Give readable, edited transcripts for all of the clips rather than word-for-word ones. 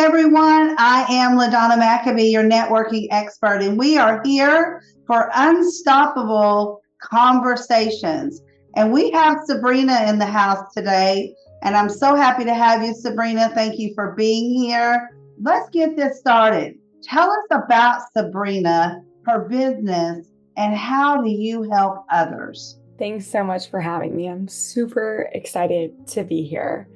everyone. I am LaDonna McAbee, your networking expert, and we are here for unstoppable conversations. And we have Sabrina in the house today, and I'm so happy to have you, Sabrina. Thank you for being here. Let's get this started. Tell us about Sabrina, her business, and how do you help others? Thanks so much for having me. I'm super excited to be here.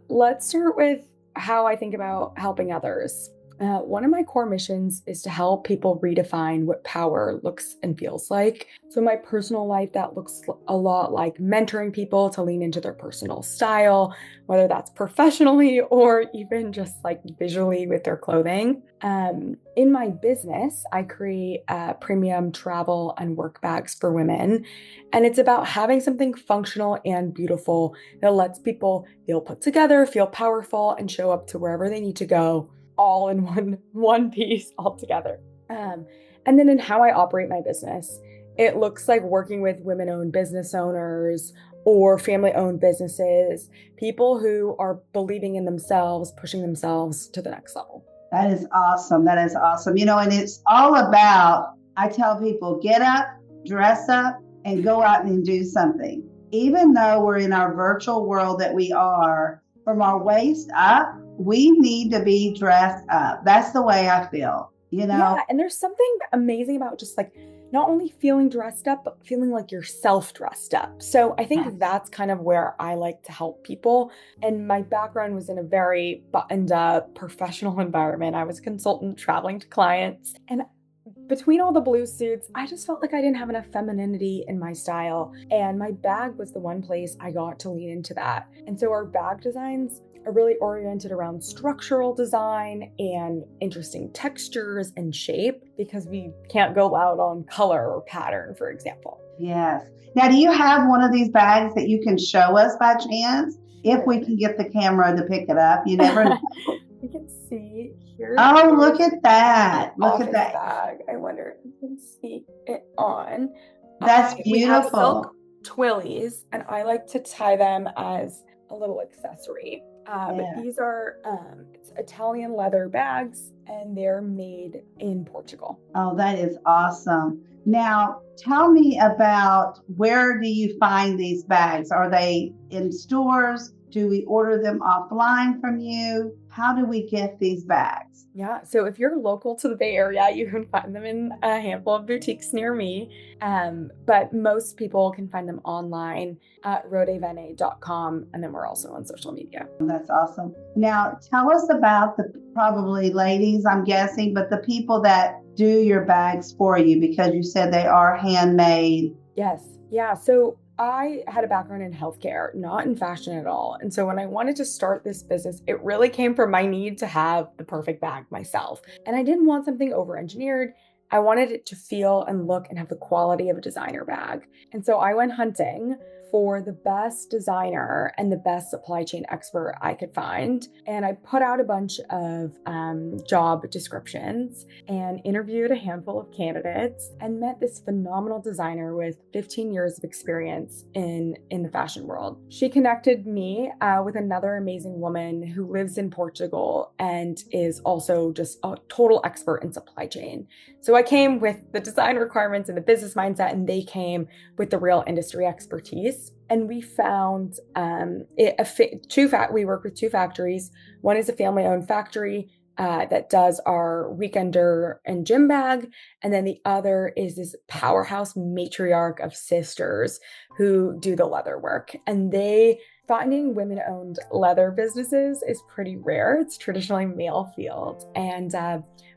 Let's start with how I think about helping others. One of my core missions is to help people redefine what power looks and feels like. So, in my personal life, that looks a lot like mentoring people to lean into their personal style, whether that's professionally or even just like visually with their clothing. In my business, I create premium travel and work bags for women. And it's about having something functional and beautiful that lets people feel put together, feel powerful, and show up to wherever they need to go all in one piece all together. And then in how I operate my business, it looks like working with women-owned business owners or family-owned businesses, people who are believing in themselves, pushing themselves to the next level. That is awesome. That is awesome. And it's all about, I tell people, get up, dress up, and go out and do something. Even though we're in our virtual world that we are, from our waist up, we need to be dressed up. That's the way I feel, Yeah, and there's something amazing about just like not only feeling dressed up, but feeling like yourself dressed up. So I think that's kind of where I like to help people. And my background was in a very buttoned up professional environment. I was a consultant traveling to clients. And between all the blue suits, I just felt like I didn't have enough femininity in my style. And my bag was the one place I got to lean into that. And so our bag designs are really oriented around structural design and interesting textures and shape because we can't go out on color or pattern, for example. Yes. Now, do you have one of these bags that you can show us by chance? If we can get the camera to pick it up, you never know. You can see here. Oh, look at that. Look at that. Bag. I wonder if you can see it on. That's beautiful. We have silk twillies, and I like to tie them as a little accessory. But these are it's Italian leather bags, and they're made in Portugal. Oh, that is awesome. Now, tell me about, where do you find these bags? Are they in stores? Do we order them offline from you? How do we get these bags? Yeah, so if you're local to the Bay Area, you can find them in a handful of boutiques near me. But most people can find them online at redefine.com. And then we're also on social media. That's awesome. Now, tell us about the, probably ladies, I'm guessing, but the people that do your bags for you, because you said they are handmade. Yes. Yeah. So I had a background in healthcare, not in fashion at all. And so when I wanted to start this business, it really came from my need to have the perfect bag myself. And I didn't want something over-engineered. I wanted it to feel and look and have the quality of a designer bag. And so I went hunting for the best designer and the best supply chain expert I could find. And I put out a bunch of job descriptions and interviewed a handful of candidates and met this phenomenal designer with 15 years of experience in the fashion world. She connected me with another amazing woman who lives in Portugal and is also just a total expert in supply chain. So I came with the design requirements and the business mindset, and they came with the real industry expertise. And we found we work with two factories. One is a family-owned factory that does our weekender and gym bag. And then the other is this powerhouse matriarch of sisters who do the leather work. And finding women-owned leather businesses is pretty rare. It's traditionally male field. And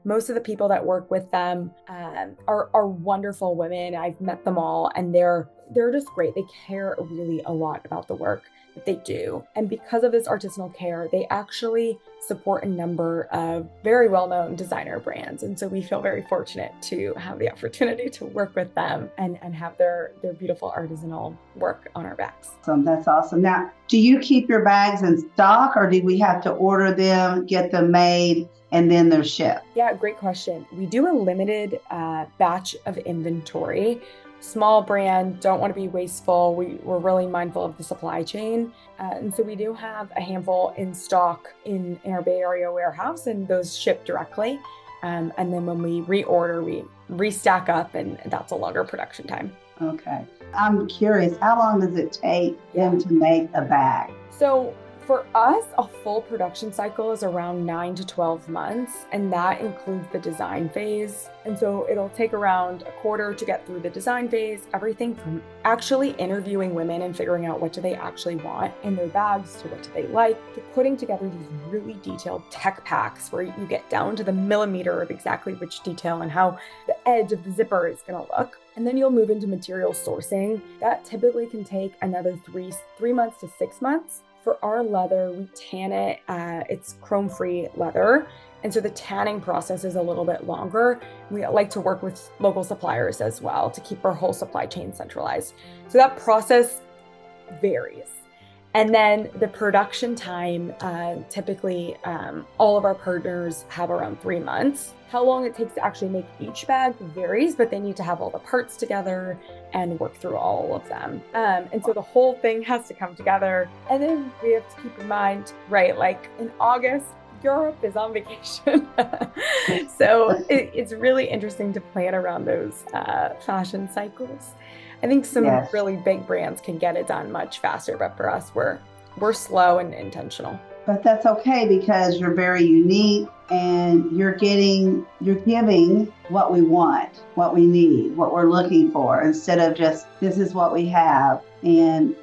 most of the people that work with them are wonderful women. I've met them all, and they're just great. They care really a lot about the work that they do. And because of this artisanal care, they actually support a number of very well-known designer brands. And so we feel very fortunate to have the opportunity to work with them and have their beautiful artisanal work on our bags. Awesome. That's awesome. Now, do you keep your bags in stock, or do we have to order them, get them made, and then they're shipped? Yeah, great question. We do a limited batch of inventory. small brand, don't want to be wasteful. We're really mindful of the supply chain. And so we do have a handful in stock in our Bay Area warehouse, and those ship directly. And then when we reorder, we restack up, and that's a longer production time. Okay. I'm curious, how long does it take them to make a bag? So for us, a full production cycle is around 9 to 12 months, and that includes the design phase. And so it'll take around a quarter to get through the design phase, everything from actually interviewing women and figuring out what do they actually want in their bags to what do they like, to putting together these really detailed tech packs where you get down to the millimeter of exactly which detail and how the edge of the zipper is going to look. And then you'll move into material sourcing. That typically can take another three months to 6 months. For our leather, we tan it. It's chrome-free leather. And so the tanning process is a little bit longer. We like to work with local suppliers as well to keep our whole supply chain centralized. So that process varies. And then the production time, typically all of our partners have around 3 months. How long it takes to actually make each bag varies, but they need to have all the parts together and work through all of them. And so the whole thing has to come together. And then we have to keep in mind, right, like in August, Europe is on vacation. So it's really interesting to plan around those fashion cycles. I think some really big brands can get it done much faster, but for us, we're slow and intentional. But that's okay because you're very unique and you're giving what we want, what we need, what we're looking for, instead of just, this is what we have. And,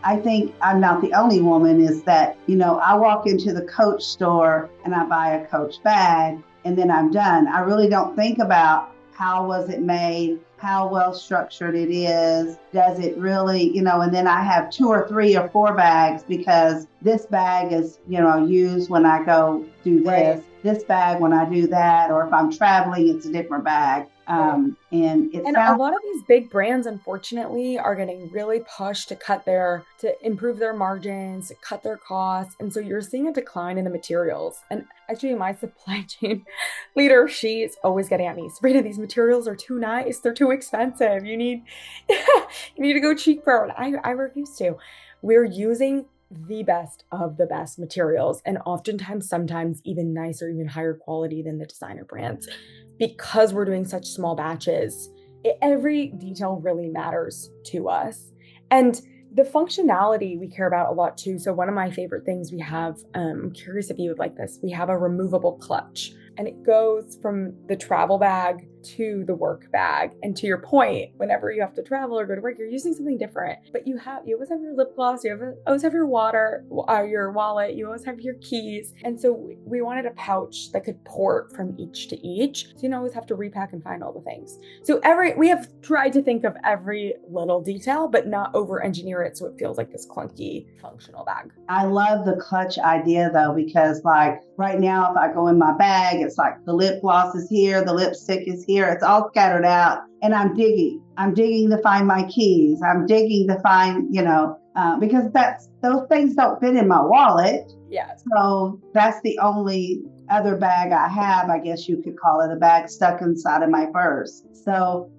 I think I'm not the only woman, is that, I walk into the Coach store and I buy a Coach bag and then I'm done. I really don't think about how was it made, how well structured it is, does it really, and then I have 2 or 3 or 4 bags because this bag is, used when I go do this, right. This bag when I do that, or if I'm traveling, it's a different bag. And a lot of these big brands, unfortunately, are getting really pushed to improve their margins, to cut their costs. And so you're seeing a decline in the materials. And actually my supply chain leader, she is always getting at me, Sabrina, these materials are too nice. They're too expensive. You need to go cheaper. And I refuse to. We're using the best of the best materials, and oftentimes, sometimes even nicer, even higher quality than the designer brands. Because we're doing such small batches, every detail really matters to us. And the functionality we care about a lot too. So one of my favorite things we have, I'm curious if you would like this, we have a removable clutch, and it goes from the travel bag to the work bag. And to your point, whenever you have to travel or go to work, you're using something different, but you always have your lip gloss, always have your water, your wallet, you always have your keys. And so we wanted a pouch that could port from each to each. So you don't always have to repack and find all the things. So we have tried to think of every little detail, but not over engineer it so it feels like this clunky functional bag. I love the clutch idea though, because like right now, if I go in my bag, it's like the lip gloss is here, the lipstick is here, it's all scattered out, and I'm digging to find my keys. I'm digging to find, because those things don't fit in my wallet. Yeah. So that's the only other bag I have, I guess you could call it, a bag stuck inside of my purse. So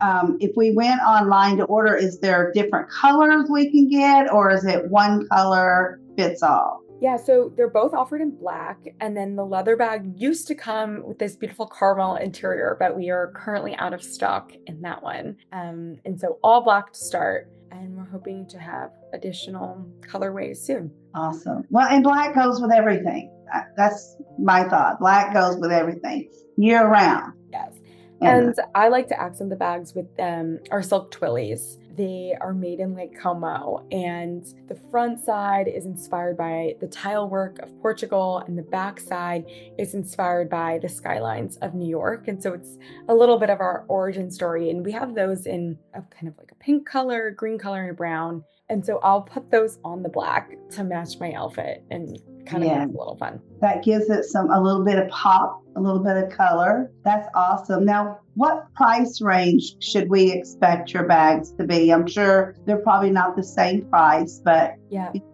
if we went online to order, is there different colors we can get, or is it one color fits all? Yeah, so they're both offered in black, and then the leather bag used to come with this beautiful caramel interior, but we are currently out of stock in that one. And so all black to start, and we're hoping to have additional colorways soon. Awesome. Well, and black goes with everything. That's my thought. Black goes with everything year round. Yes. And I like to accent the bags with our silk twillies. They are made in Lake Como, and the front side is inspired by the tile work of Portugal, and the back side is inspired by the skylines of New York. And so it's a little bit of our origin story. And we have those in a kind of like a pink color, green color, and a brown. And so I'll put those on the black to match my outfit. And kind of makes it a little fun. That gives it a little bit of pop, a little bit of color. That's awesome. Now, what price range should we expect your bags to be? I'm sure they're probably not the same price, but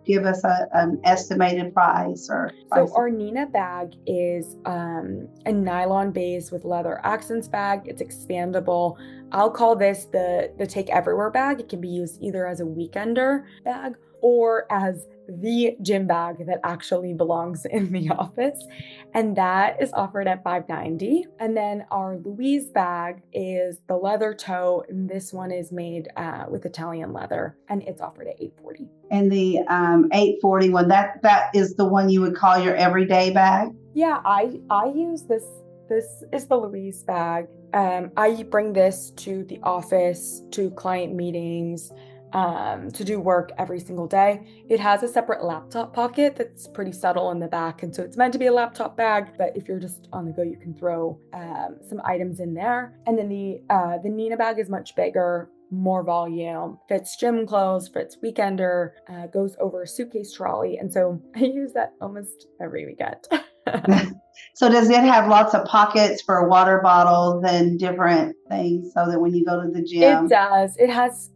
give us an estimated price or price. So our Nina bag is a nylon base with leather accents bag. It's expandable. I'll call this the take everywhere bag. It can be used either as a weekender bag or as the gym bag that actually belongs in the office. And that is offered at $590. And then our Louise bag is the leather toe. And this one is made with Italian leather and it's offered at $840. And the $840 one, that is the one you would call your everyday bag? Yeah, I use this. This is the Louise bag. I bring this to the office, to client meetings, to do work every single day. It has a separate laptop pocket that's pretty subtle in the back. And so it's meant to be a laptop bag, but if you're just on the go, you can throw some items in there. And then the Nina bag is much bigger, more volume, fits gym clothes, fits weekender, goes over a suitcase trolley. And so I use that almost every weekend. So does it have lots of pockets for water bottles and different things so that when you go to the gym? It does. It has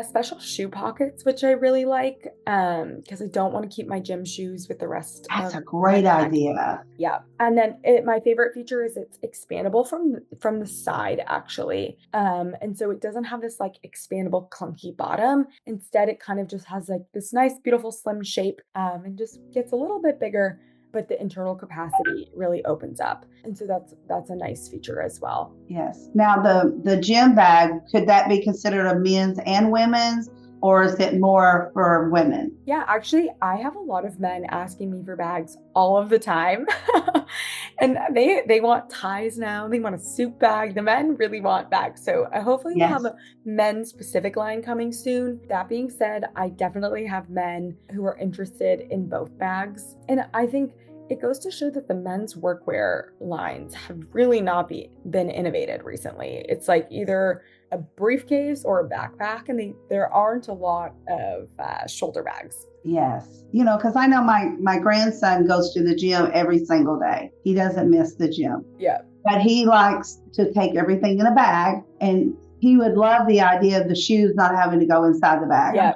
special shoe pockets, which I really like because I don't want to keep my gym shoes with the rest. That's a great idea. Yeah. And then my favorite feature is it's expandable from the side, actually. And so it doesn't have this like expandable clunky bottom. Instead, it kind of just has like this nice, beautiful, slim shape and just gets a little bit bigger, but the internal capacity really opens up. And so that's a nice feature as well. Yes. Now the gym bag, could that be considered a men's and women's, or is it more for women? Yeah, actually, I have a lot of men asking me for bags all of the time. And they want ties now. They want a suit bag. The men really want bags. So hopefully we'll have a men's specific line coming soon. That being said, I definitely have men who are interested in both bags. And I think it goes to show that the men's workwear lines have really not been innovated recently. It's like either a briefcase or a backpack, and there aren't a lot of shoulder bags. Yes. Because I know my grandson goes to the gym every single day. He doesn't miss the gym. Yeah. But he likes to take everything in a bag, and he would love the idea of the shoes not having to go inside the bag. Yeah.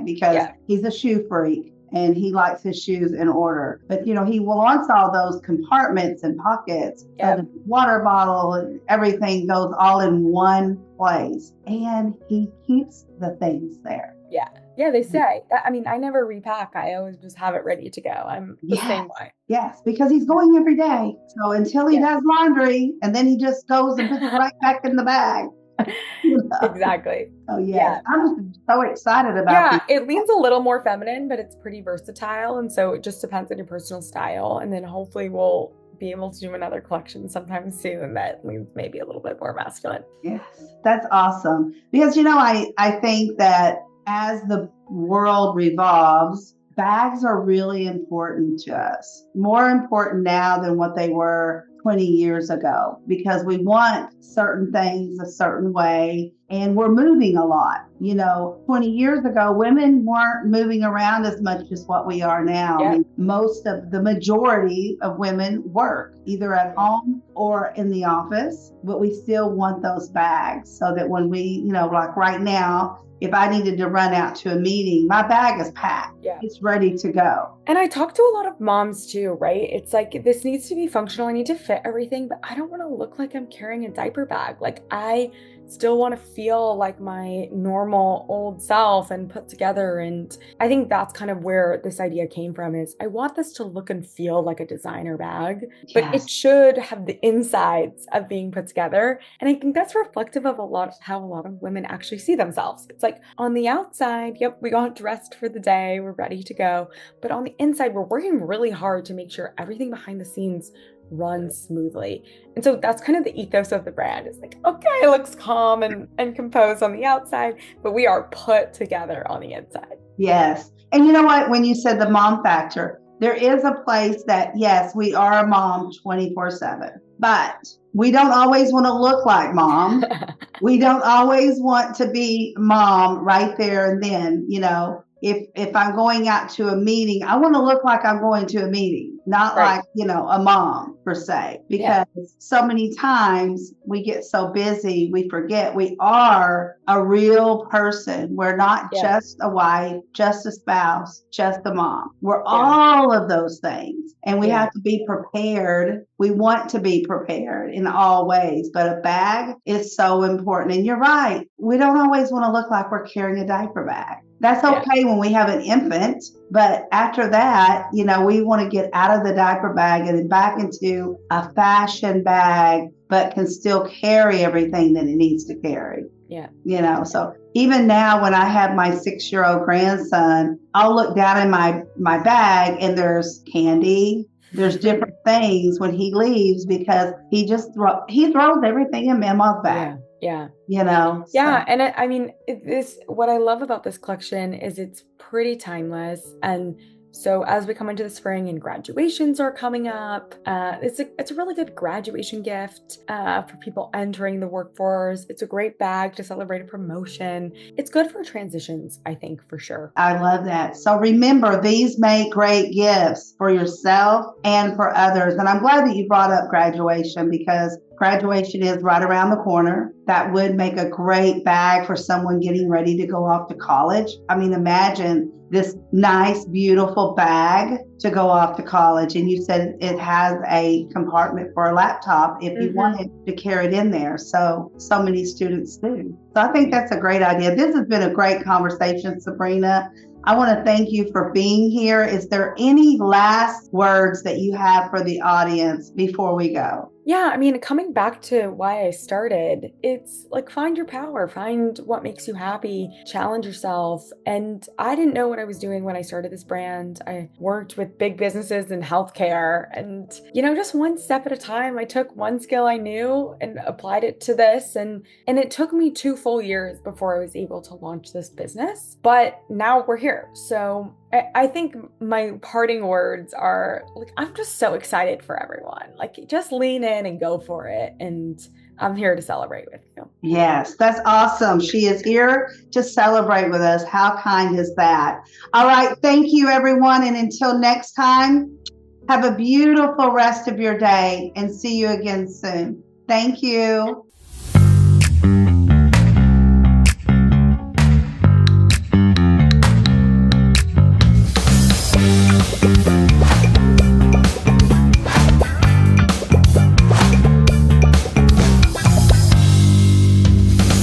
Because he's a shoe freak. And he likes his shoes in order. But, he wants all those compartments and pockets. So the water bottle and everything goes all in one place. And he keeps the things there. Yeah. Yeah, they say. I mean, I never repack. I always just have it ready to go. I'm the same way. Yes, because he's going every day. So until he does laundry, and then he just goes and puts it right back in the bag. Exactly. Oh yeah. I'm so excited about it leans a little more feminine, but it's pretty versatile, and so it just depends on your personal style. And then hopefully we'll be able to do another collection sometime soon that leans maybe a little bit more masculine. Yes, that's awesome. Because I think that as the world revolves, bags are really important to us. More important now than what they were 20 years ago, because we want certain things a certain way and we're moving a lot. 20 years ago, women weren't moving around as much as what we are now. Yeah. I mean, the majority of women work either at home or in the office, but we still want those bags so that when we, like right now, if I needed to run out to a meeting, my bag is packed. Yeah. It's ready to go. And I talk to a lot of moms too, right? It's like, this needs to be functional. I need to fit everything, but I don't want to look like I'm carrying a diaper bag. Like, I still want to feel like my normal old self and put together. And I think that's kind of where this idea came from, is I want this to look and feel like a designer bag, but it should have the insides of being put together. And I think that's reflective of how a lot of women actually see themselves. It's like on the outside, yep, we got dressed for the day, we're ready to go. But on the inside, we're working really hard to make sure everything behind the scenes runs smoothly. And so that's kind of the ethos of the brand. It's like, okay, it looks calm and composed on the outside, but we are put together on the inside. Yes. And you know what? When you said the mom factor, there is a place that, yes, we are a mom 24/7, but we don't always want to look like mom. We don't always want to be mom right there and then, if I'm going out to a meeting, I want to look like I'm going to a meeting, not Right. like, a mom per se, Yeah. because so many times we get so busy, we forget we are a real person. We're not Yeah. just a wife, just a spouse, just a mom. We're Yeah. all of those things. And we Yeah. have to be prepared. We want to be prepared in all ways, but a bag is so important. And you're right. We don't always want to look like we're carrying a diaper bag. That's Yeah. okay when we have an infant, but after that, we want to get out of the diaper bag and back into a fashion bag, but can still carry everything that it needs to carry. Yeah. So even now when I have my 6-year-old grandson, I'll look down in my bag and there's candy. There's different things when he leaves because he throws everything in Mama's bag. Yeah. So. Yeah. And I mean, what I love about this collection is it's pretty timeless. And so as we come into the spring and graduations are coming up, it's a really good graduation gift for people entering the workforce. It's a great bag to celebrate a promotion. It's good for transitions, I think, for sure. I love that. So remember, these make great gifts for yourself and for others. And I'm glad that you brought up graduation because graduation is right around the corner. That would make a great bag for someone getting ready to go off to college. I mean, imagine this nice, beautiful bag to go off to college. And you said it has a compartment for a laptop if you wanted to carry it in there. So many students do. So I think that's a great idea. This has been a great conversation, Sabrina. I want to thank you for being here. Is there any last words that you have for the audience before we go? Yeah, I mean, coming back to why I started, it's like find your power, find what makes you happy, challenge yourself. And I didn't know what I was doing when I started this brand. I worked with big businesses in healthcare and, just one step at a time, I took one skill I knew and applied it to this. And it took me 2 full years before I was able to launch this business. But now we're here. So I think my parting words are like, I'm just so excited for everyone. Like, just lean in and go for it. And I'm here to celebrate with you. Yes, that's awesome. She is here to celebrate with us. How kind is that? All right. Thank you, everyone. And until next time, have a beautiful rest of your day and see you again soon. Thank you.